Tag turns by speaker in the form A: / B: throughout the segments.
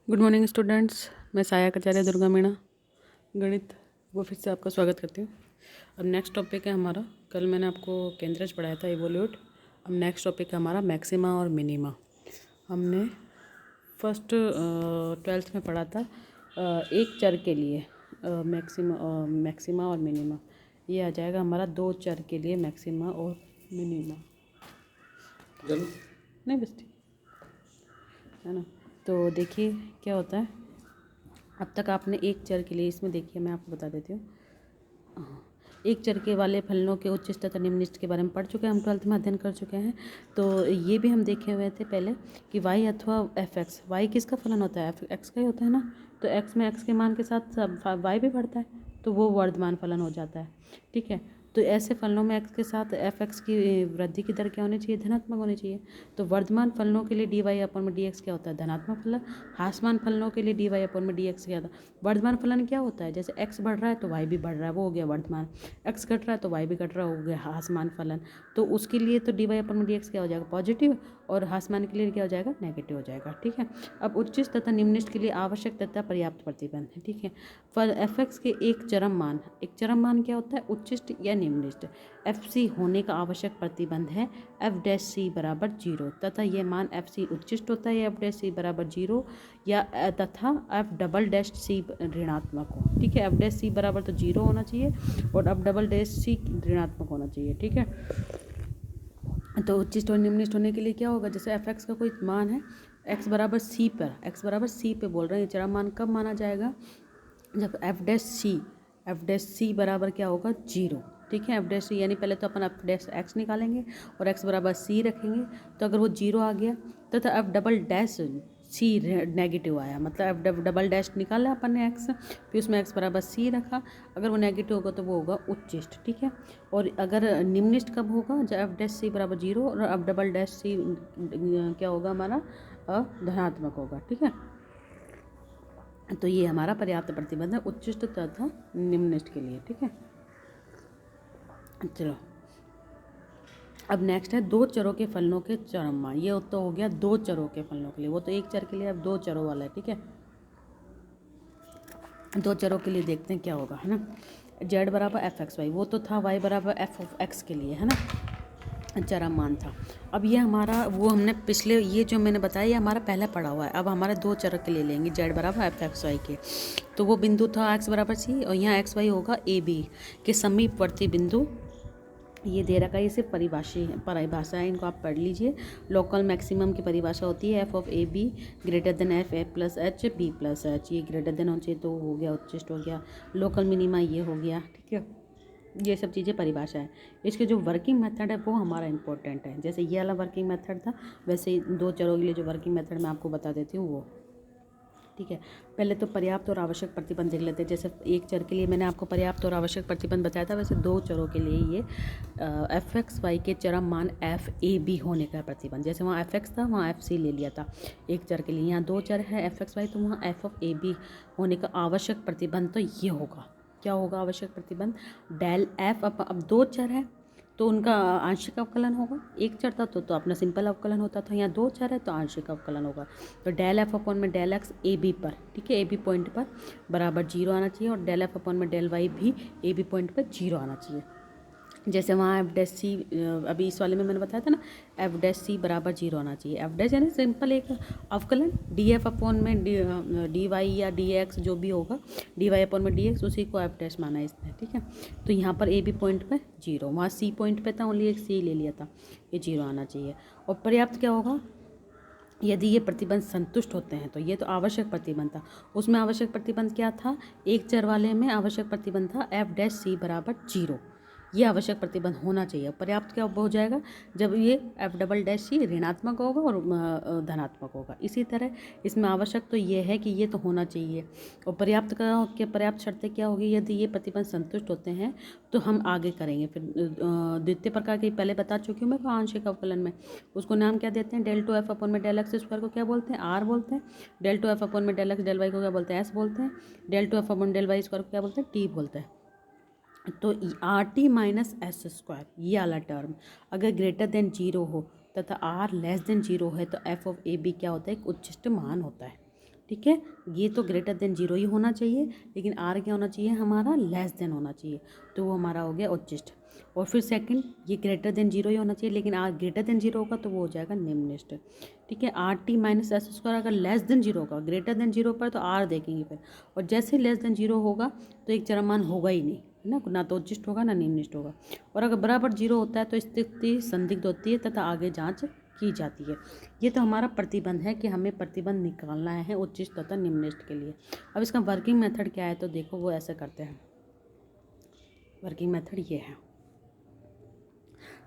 A: Good morning students. मैं सहायक आचार्य दुर्गा मीणा गणित वो फिर से आपका स्वागत करती हूँ। अब नेक्स्ट टॉपिक है हमारा, कल मैंने आपको केंद्रज पढ़ाया था इवोल्यूट। अब नेक्स्ट टॉपिक है हमारा मैक्सिमा और मिनिमा। हमने फर्स्ट 12th में पढ़ा था एक चर के लिए मैक्सिमा और मिनिमा। ये आ जाएगा हमारा दो चर के लिए मैक्सिमा और मिनिमा। नहीं बस्ती है ना। तो देखिए क्या होता है। अब तक आपने एक चर के लिए, इसमें देखिए मैं आपको बता देती हूँ, एक चर के वाले फलनों के उच्च तथा निम्नलिखित के बारे में पढ़ चुके हैं, हम 12th में अध्ययन कर चुके हैं। तो ये भी हम देखे हुए थे पहले कि y अथवा एफ एक्स, वाई किसका फलन होता है, एफ एक्स का ही होता है ना। तो x में x के मान के साथ y भी बढ़ता है, तो वो वर्धमान फलन हो जाता है। ठीक है, तो ऐसे फलनों में x के साथ एफ एक्स की वृद्धि की दर क्या होनी चाहिए, धनात्मक होनी चाहिए। तो वर्धमान फलनों के लिए डी वाई अपन में डी एक्स क्या होता है, धनात्मक फलन। ह्रासमान फलनों के लिए डी वाई अपन में डी एक्स क्या होता है, वर्धमान फलन। क्या होता है, जैसे x बढ़ रहा है तो y भी बढ़ रहा है, वो हो गया वर्धमान। x घट रहा है तो y भी घट रहा, हो गया ह्रासमान फलन। तो उसके लिए तो डी वाई अपन में डी एक्स क्या हो जाएगा, पॉजिटिव, और ह्रासमान के लिए क्या हो जाएगा, नेगेटिव हो जाएगा। ठीक है, अब उच्चिष्ट तथा निम्नलिखित के लिए आवश्यक तथा पर्याप्त प्रतिबंध है। ठीक है, फल एफ एक्स के एक चरम मान क्या होता है, उच्चिष्ट या निम्नलिखित। एफ सी होने का आवश्यक प्रतिबंध है एफ डैश सी बराबर 0, तथा यह मान एफ सी उच्चिष्ट होता है एफ डैश सी बराबर 0 या तथा एफ डबल डैश सी ऋणात्मक हो। ठीक है, एफ डैश सी बराबर तो 0 होना चाहिए और एफ डबल डैश सी ऋणात्मक होना चाहिए। ठीक है, तो उच्चिष्ट और निम्नलिखित होने के लिए क्या होगा, जैसे एफ एक्स का कोई मान है x बराबर सी पे बोल रहे हैं, चरम मान कब माना जाएगा, जब एफ डैश सी बराबर क्या होगा, 0। ठीक है, एफ डैश सी यानी पहले तो अपन एफ डैश एक्स निकालेंगे और x बराबर सी रखेंगे। तो अगर वो 0 आ गया तो F double dash C negative आया, मतलब एफ डबल डैश निकाला अपन ने x, फिर उसमें x बराबर सी रखा। अगर वो नेगेटिव होगा तो वो होगा उच्चिष्ट। ठीक है, और अगर निम्नलिखित कब होगा, जब एफ डैश सी बराबर 0 और एफ डबल डैश सी क्या होगा हमारा, धनात्मक होगा। ठीक है, तो ये हमारा पर्याप्त प्रतिबंध है उच्चिष्ट तथा निम्नलिखित के लिए। ठीक है, चलो अब नेक्स्ट है दो चरों के फलनों के चरम मान। ये तो हो गया दो चरों के फलनों के लिए, वो तो एक चर के लिए, अब दो चरों वाला है। ठीक है, दो चरों के लिए देखते हैं क्या होगा, है ना। जेड बराबर एफ एक्स वाई, वो तो था y बराबर एफ ऑफ एक्स के लिए, है ना, चरम मान था। अब ये हमारा वो हमने पिछले, ये जो मैंने बताया ये हमारा पहले पढ़ा हुआ है। अब हमारे दो चर के लिए लेंगे जेड बराबर एफ एक्स वाई के। तो वो बिंदु था एक्स बराबर सी, और यहाँ एक्स वाई होगा ए बी के समीपवर्ती बिंदु। ये दे रखा है, ये सिर्फ परिभाषा है, इनको आप पढ़ लीजिए। लोकल मैक्सिमम की परिभाषा होती है F of A B greater than F A plus H B plus H. ये ग्रेटर देन होना चाहिए, तो हो गया उच्चिष्ट हो गया। लोकल मिनिमा ये हो गया। ठीक है, ये सब चीज़ें परिभाषा है। इसके जो वर्किंग मेथड है वो हमारा इंपॉर्टेंट है। जैसे ये वाला वर्किंग मेथड था, वैसे ही दो चरों के लिए जो वर्किंग मेथड मैं आपको बता देती हूँ वो। ठीक है, पहले तो पर्याप्त और आवश्यक प्रतिबंध देख लेते हैं। जैसे एक चर के लिए मैंने आपको पर्याप्त और आवश्यक प्रतिबंध बताया था, वैसे दो चरों के लिए ये एफ एक्स वाई के चरम मान एफ ए बी होने का प्रतिबंध। जैसे वहाँ एफ एक्स था, वहाँ एफ सी ले लिया था एक चर के लिए। यहाँ दो चर है एफ एक्स वाई, तो वहाँ एफ ऑफ ए बी होने का आवश्यक प्रतिबंध तो ये होगा। क्या होगा आवश्यक प्रतिबंध, डेल एफ। अब दो चर है तो उनका आंशिक अवकलन होगा। एक चर था तो अपना सिंपल अवकलन होता था, यहाँ दो चर है तो आंशिक अवकलन होगा। तो डेल एफ अपॉन में डेल एक्स ए बी पर, ठीक है, ए बी पॉइंट पर बराबर 0 आना चाहिए, और डेल एफ अपॉन में डेल वाई भी ए बी पॉइंट पर 0 आना चाहिए। जैसे वहाँ एफ डैश सी, अभी इस वाले में मैंने बताया था ना, एफ डैश सी बराबर 0 आना चाहिए। एफ डैश यानी सिंपल एक अवकलन, डी एफ अपॉन में डी वाई या डी एक्स जो भी होगा, डी वाई अपॉन में डी एक्स, उसी को एफ डैश माना है इसने। ठीक है, तो यहाँ पर ए बी पॉइंट पे 0, वहाँ सी पॉइंट पे था, ओनली एक सी ले लिया था, ये 0 आना चाहिए। और पर्याप्त क्या होगा, यदि ये प्रतिबंध संतुष्ट होते हैं, तो ये तो आवश्यक प्रतिबंध था। उसमें आवश्यक प्रतिबंध क्या था, एक चर वाले में आवश्यक प्रतिबंध था एफ डैश सी बराबर 0, ये आवश्यक प्रतिबंध होना चाहिए। पर्याप्त क्या हो जाएगा, जब ये एफ डबल डैश सी ऋणात्मक होगा और धनात्मक होगा। इसी तरह इसमें आवश्यक तो ये है कि ये तो होना चाहिए। और पर्याप्त का पर्याप्त शर्तें क्या होगी, यदि ये प्रतिबंध संतुष्ट होते हैं तो हम आगे करेंगे। फिर द्वितीय प्रकार की पहले बता चुकी हूँ मैं आंशिक अवकलन में, उसको नाम क्या देते हैं, डेल टू एफ अपॉन में डेल एक्स स्क्वायर को क्या बोलते हैं, आर बोलते हैं। डेल टू एफ अपॉन में डेल एक्स डेल वाई को क्या बोलते हैं, एस बोलते हैं। Del two F upon del Y square को क्या बोलते हैं, टी बोलते हैं। तो R T minus S square ये वाला टर्म अगर ग्रेटर देन 0 हो तथा आर लेस देन 0 है, तो एफ ऑफ ए बी क्या होता है, एक उच्चिष्ट मान होता है। ठीक है। ये तो ग्रेटर देन जीरो ही होना चाहिए, लेकिन आर क्या होना चाहिए हमारा, लेस देन होना चाहिए, तो वो हमारा हो गया उच्चिष्ट। और फिर सेकंड, ये ग्रेटर देन जीरो ही होना चाहिए, लेकिन आर ग्रेटर देन जीरो होगा तो वो हो जाएगा निम्निष्ठ। ठीक है। Are T minus S square अगर लेस देन जीरो होगा, ग्रेटर देन जीरो पर तो आर देखेंगे फिर, और जैसे लेस देन जीरो होगा तो एक चरमान होगा ही नहीं, है ना तो उच्चिष्ट होगा ना निम्निष्ठ होगा। और अगर बराबर जीरो होता है तो स्थिति संदिग्ध होती है तथा आगे जांच की जाती है। ये तो हमारा प्रतिबंध है कि हमें प्रतिबंध निकालना है उच्चिष्ट तथा निम्निष्ठ के लिए। अब इसका वर्किंग मेथड क्या है तो देखो वो ऐसे करते हैं। वर्किंग मेथड ये है,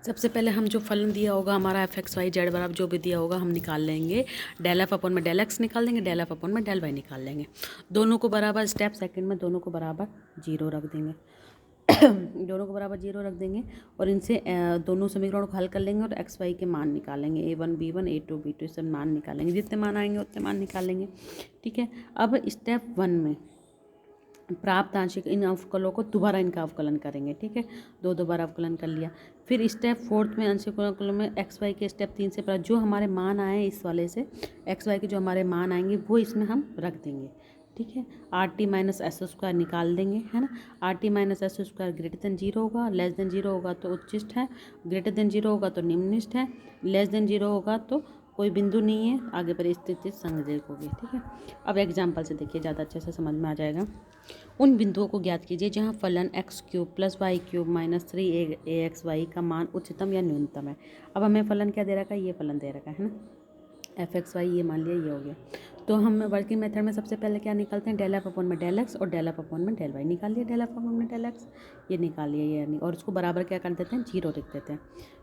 A: सबसे पहले हम जो फलन दिया होगा हमारा एफ एक्स वाई जेड बराबर जो भी दिया होगा हम निकाल लेंगे। डेल एफ अपॉन में डेल एक्स निकाल लेंगे, डेल एफ अपॉन में डेल वाई निकाल लेंगे। दोनों को बराबर स्टेप सेकंड में दोनों को बराबर जीरो रख देंगे दोनों को बराबर जीरो रख देंगे और इनसे दोनों समीकरणों को हल कर लेंगे और एक्स वाई के मान निकालेंगे, A1 B1 A2 B2 इससे मान निकालेंगे, जितने मान आएंगे उतने मान निकालेंगे। ठीक है। अब स्टेप 1 में प्राप्त आंशिक इन अवकलों को दोबारा इनका अवकलन करेंगे। ठीक है। दो बार अवकलन कर लिया। फिर स्टेप 4 में आंशिक अवकलों में एक्स वाई के स्टेप 3 से प्राप्त जो हमारे मान आए इस वाले से एक्स वाई के जो हमारे मान आएंगे वो इसमें हम रख देंगे। ठीक है। Are T minus S square निकाल देंगे, है ना। Are T minus S square greater than zero होगा, लेस देन जीरो होगा तो उच्चिष्ट है, ग्रेटर देन जीरो होगा तो निम्निष्ठ है, लेस देन जीरो होगा तो कोई बिंदु नहीं है, आगे पर स्थिति संदिग्ध होगी। ठीक है। अब एग्जाम्पल से देखिए, ज़्यादा अच्छे से समझ में आ जाएगा। उन बिंदुओं को ज्ञात कीजिए जहां फलन X cube plus Y cube minus 3 A X Y का मान उच्चतम या न्यूनतम है। अब हमें फलन क्या दे रखा है, ये फलन दे रखा है ना, एफ एक्स वाई, ये मान लिया ये हो गया। तो हम वर्किंग मेथड में सबसे पहले क्या निकालते हैं, डेल एफ अपॉन में डेल एक्स और डेल एफ अपॉन में डेल वाई निकाल लिया, डेल एफ अपॉन में डेल एक्स ये निकाल लिया, ये नहीं, और उसको बराबर क्या कर देते हैं, जीरो लिख देते हैं।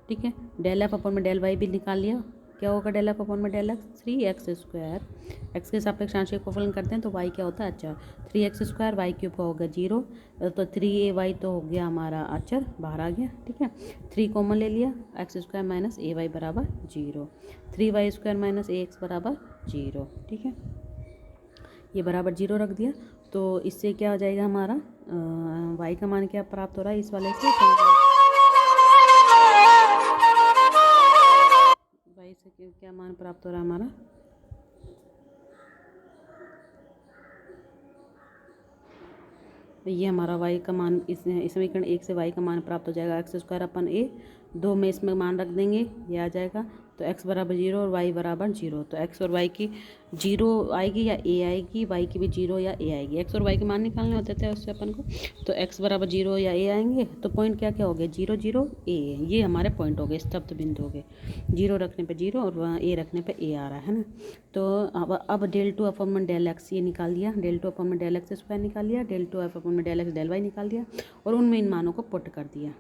A: ठीक है। डेल एफ अपॉन में डेल वाई भी निकाल लिया, क्या होगा डेल एफ अपॉन में del X 3x square, X के सापेक्ष आंशिक को फलन करते हैं तो y क्या होता है, अचर, 3x स्क्वायर वाई क्यूब का हो गया जीरो, तो 3ay तो हो गया हमारा अचर, बाहर आ गया। ठीक है। 3 कॉमन ले लिया, एक्स स्क्वायर माइनस ए वाई बराबर जीरो, 3y स्क्वायर माइनस ए एक्स बराबर जीरो। ठीक है। ये बराबर जीरो रख दिया, तो इससे क्या हो जाएगा हमारा y का मान क्या प्राप्त हो रहा है इस वाले से, y से क्या मान प्राप्त हो रहा है हमारा, ये हमारा y का मान इस समीकरण 1 से y का मान प्राप्त हो जाएगा, एक्स स्क्वायर अपन ए, 2 में इसमें मान रख देंगे, ये आ जाएगा, तो x बराबर जीरो और y बराबर जीरो, तो x और y की जीरो आएगी या a आएगी, y की भी जीरो या a आएगी, x और y के मान निकालने होते थे उससे अपन को, तो x बराबर जीरो या a आएंगे, तो पॉइंट क्या क्या हो गए, जीरो जीरो a, ये हमारे पॉइंट हो गए, स्तब्ध बिंदु हो गए, जीरो रखने पे जीरो और वहाँ a रखने पे a आ रहा है ना। तो अब डेल टू अपॉन में डेल एक्स ये निकाल दिया, डेल टू अपॉन में डेल एक्स स्क्वायर निकाल लिया, डेल टू अपॉन में डेल एक्स डेल वाई निकाल दिया और उनमें इन मानों को पुट कर दिया।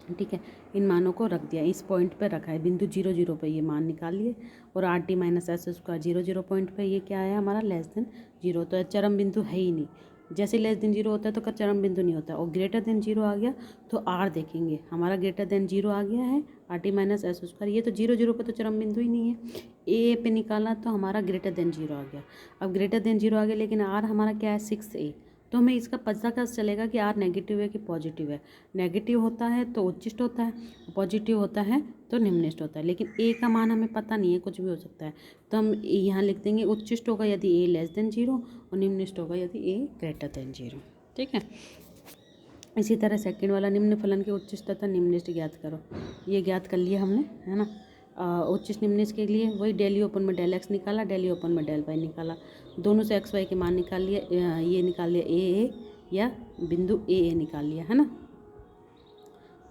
A: ठीक है। इन मानों को रख दिया, इस पॉइंट पे रखा है, बिंदु जीरो जीरो पे ये मान निकाल लिए, और are T minus S square zero zero point पे ये क्या आया हमारा, लेस देन जीरो, तो चरम बिंदु है ही नहीं, जैसे लेस देन जीरो होता है तो चरम बिंदु नहीं होता, और ग्रेटर देन जीरो आ गया तो आर देखेंगे, हमारा ग्रेटर देन जीरो आ गया है, are T minus S square, ये तो जीरो जीरो पे तो चरम बिंदु ही नहीं है, ए पे निकाला तो हमारा ग्रेटर देन जीरो आ गया। अब ग्रेटर देन जीरो आ गया, लेकिन आर हमारा क्या है 6a, तो हमें इसका पता कैसे चलेगा कि आर नेगेटिव है कि पॉजिटिव है, नेगेटिव होता है तो उच्चिष्ट होता है, पॉजिटिव होता है तो निम्निष्ठ होता है, लेकिन ए का मान हमें पता नहीं है, कुछ भी हो सकता है, तो हम यहाँ लिख देंगे उच्चिष्ट होगा यदि ए लेस देन जीरो और निम्निष्ठ होगा यदि ए ग्रेटर देन जीरो। ठीक है। इसी तरह सेकंड वाला, निम्न फलन के उच्चिष्ट तथा निम्निष्ठ ज्ञात करो, ये ज्ञात कर लिया हमने, है ना। उच्चिष्ट निम्निष्ठ के लिए वही डेल यू अपन में डेल एक्स निकाला, डेल यू अपन में डेल वाई निकाला, दोनों से एक्स वाई के मान निकाल लिए, ये निकाल लिया ए या बिंदु ए निकाल लिया, है ना,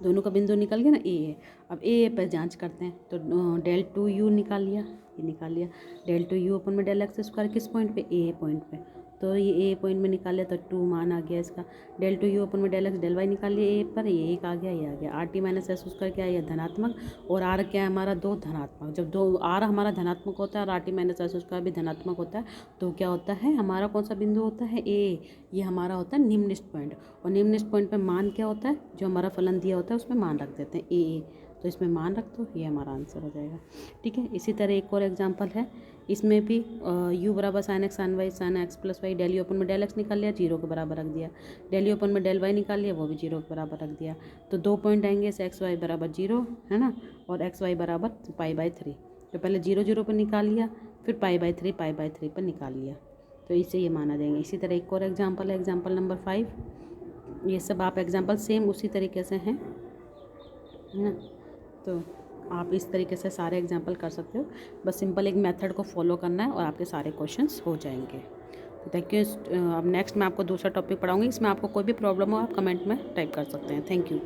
A: दोनों का बिंदु निकल गया ना ए। अब ए पर जांच करते हैं, तो डेल टू यू निकाल लिया, ये निकाल लिया, डेल टू यू अपन में डेल एक्स स्क्वायर किस पॉइंट पे, ए पॉइंट पे, तो ये ए पॉइंट में निकाल लिया तो 2 मान आ गया इसका, डेल टू यू अपन में डेल एक्स डेल वाई निकाल लिया ए पर, ये एक आ गया, ये आ गया, are T minus S square क्या है, धनात्मक, और आर क्या है हमारा 2 धनात्मक, जब 2 आर हमारा धनात्मक होता है और are T minus S square भी धनात्मक होता है, तो क्या होता है हमारा कौन सा बिंदु होता है, ए, ये हमारा होता है निम्निष्ठ पॉइंट, और निम्निष्ठ पॉइंट पर मान क्या होता है, जो हमारा फलन दिया होता है उसमें मान रख देते हैं ए, तो इसमें मान रख दो, ये हमारा आंसर हो जाएगा। ठीक है। इसी तरह एक और एग्जांपल है, इसमें भी यू बराबर sin x sin y sin x plus y, del u upon में डेल एक्स निकाल लिया, जीरो के बराबर रख दिया, डेल यू अपन में डेल वाई निकाल लिया, वो भी जीरो के बराबर रख दिया, तो 2 पॉइंट आएंगे, एक्स वाई बराबर जीरो, है ना, और एक्स वाई बराबर पाई बाई 3, तो पहले जीरो जीरो पर निकाल लिया, फिर पाई बाई थ्री पर निकाल लिया, तो इसे ये माना देंगे। इसी तरह एक और एग्जांपल है, एग्जांपल नंबर 5। ये सब आप एग्जांपल सेम उसी तरीके से हैं, है ना। तो आप इस तरीके से सारे एग्जांपल कर सकते हो, बस सिंपल एक मेथड को फॉलो करना है और आपके सारे क्वेश्चंस हो जाएंगे। Thank you. अब नेक्स्ट मैं आपको दूसरा टॉपिक पढ़ाऊँगी, इसमें आपको कोई भी प्रॉब्लम हो आप कमेंट में टाइप कर सकते हैं। Thank you.